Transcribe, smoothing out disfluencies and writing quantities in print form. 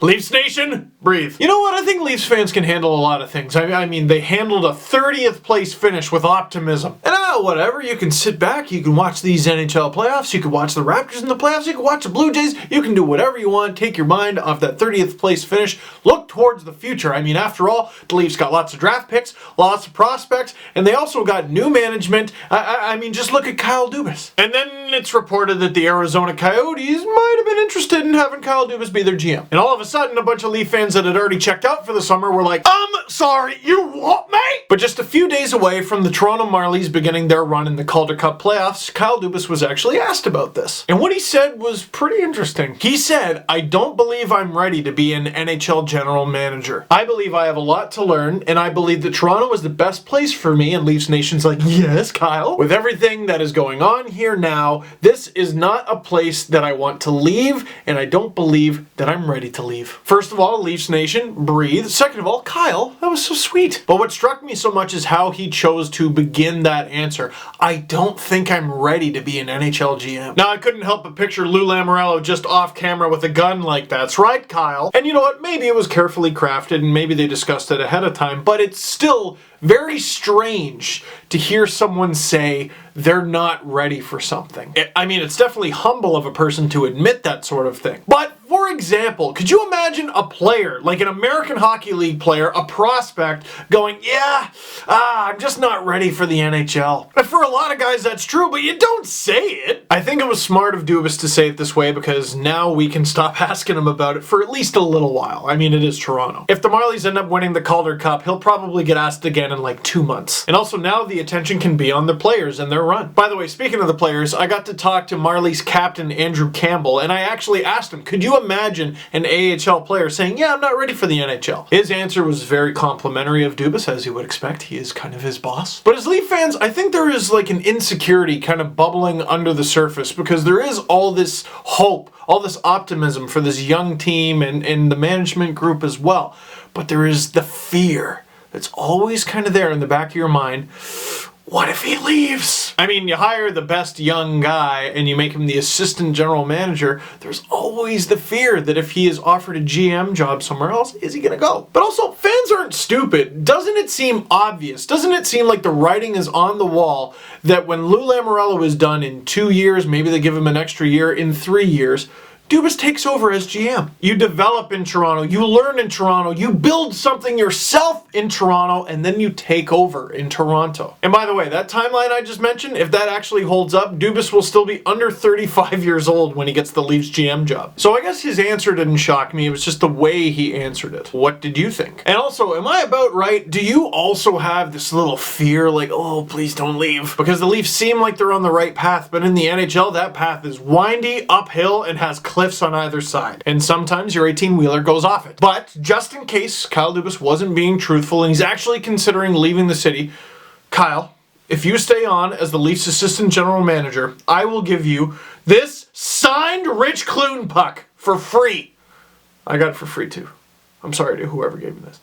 Leafs Nation, breathe. You know what? I think Leafs fans can handle a lot of things. I mean, they handled a 30th place finish with optimism. And whatever, you can sit back, you can watch these NHL playoffs, you can watch the Raptors in the playoffs, you can watch the Blue Jays, you can do whatever you want, take your mind off that 30th place finish, look towards the future. I mean, after all, the Leafs got lots of draft picks, lots of prospects, and they also got new management. I mean, just look at Kyle Dubas. And then it's reported that the Arizona Coyotes might have been interested in having Kyle Dubas be their GM. And all of a sudden, a bunch of Leaf fans that had already checked out for the summer were like, sorry, you what, mate? But just a few days away from the Toronto Marlies beginning their run in the Calder Cup playoffs, Kyle Dubas was actually asked about this. And what he said was pretty interesting. He said, I don't believe I'm ready to be an NHL general manager. I believe I have a lot to learn, and I believe that Toronto is the best place for me. And Leafs Nation's like, yes, Kyle. With everything that is going on here now, this is not a place that I want to leave, and I don't believe that I'm ready to leave. First of all, Leafs Nation, breathe. Second of all, Kyle, that was so sweet. But what struck me so much is how he chose to begin that answer. I don't think I'm ready to be an NHL GM. Now, I couldn't help but picture Lou Lamoriello just off camera with a gun like, that's right, Kyle. And you know what? Maybe it was carefully crafted and maybe they discussed it ahead of time, but it's still very strange to hear someone say they're not ready for something. I mean, it's definitely humble of a person to admit that sort of thing. But for example, could you imagine a player, like an American Hockey League player, a prospect, going, I'm just not ready for the NHL. And for a lot of guys, that's true, but you don't say it. I think it was smart of Dubas to say it this way because now we can stop asking him about it for at least a little while. I mean, it is Toronto. If the Marlies end up winning the Calder Cup, he'll probably get asked again in like 2 months. And also now the attention can be on the players and their run. By the way, speaking of the players, I got to talk to Marlies captain Andrew Campbell, and I actually asked him, could you imagine an AHL player saying, I'm not ready for the NHL? His answer was very complimentary of Dubas, as you would expect. He is kind of his boss. But as Leaf fans, I think there is like an insecurity kind of bubbling under the surface because there is all this hope, all this optimism for this young team and the management group as well. But there is the fear that's always kind of there in the back of your mind. What if he leaves? I mean, you hire the best young guy and you make him the assistant general manager. There's always the fear that if he is offered a GM job somewhere else, is he gonna go? But also, fans aren't stupid. Doesn't it seem obvious? Doesn't it seem like the writing is on the wall that when Lou Lamoriello is done in 2 years, maybe they give him an extra year, in 3 years, Dubas takes over as GM. You develop in Toronto, you learn in Toronto, you build something yourself in Toronto, and then you take over in Toronto. And by the way, that timeline I just mentioned, if that actually holds up, Dubas will still be under 35 years old when he gets the Leafs GM job. So I guess his answer didn't shock me, it was just the way he answered it. What did you think? And also, am I about right? Do you also have this little fear like, oh, please don't leave? Because the Leafs seem like they're on the right path, but in the NHL, that path is windy, uphill, and has cliffs on either side. And sometimes your 18-wheeler goes off it. But just in case Kyle Dubas wasn't being truthful and he's actually considering leaving the city, Kyle, if you stay on as the Leafs assistant general manager, I will give you this signed Rich Clune puck for free. I got it for free too. I'm sorry to whoever gave me this.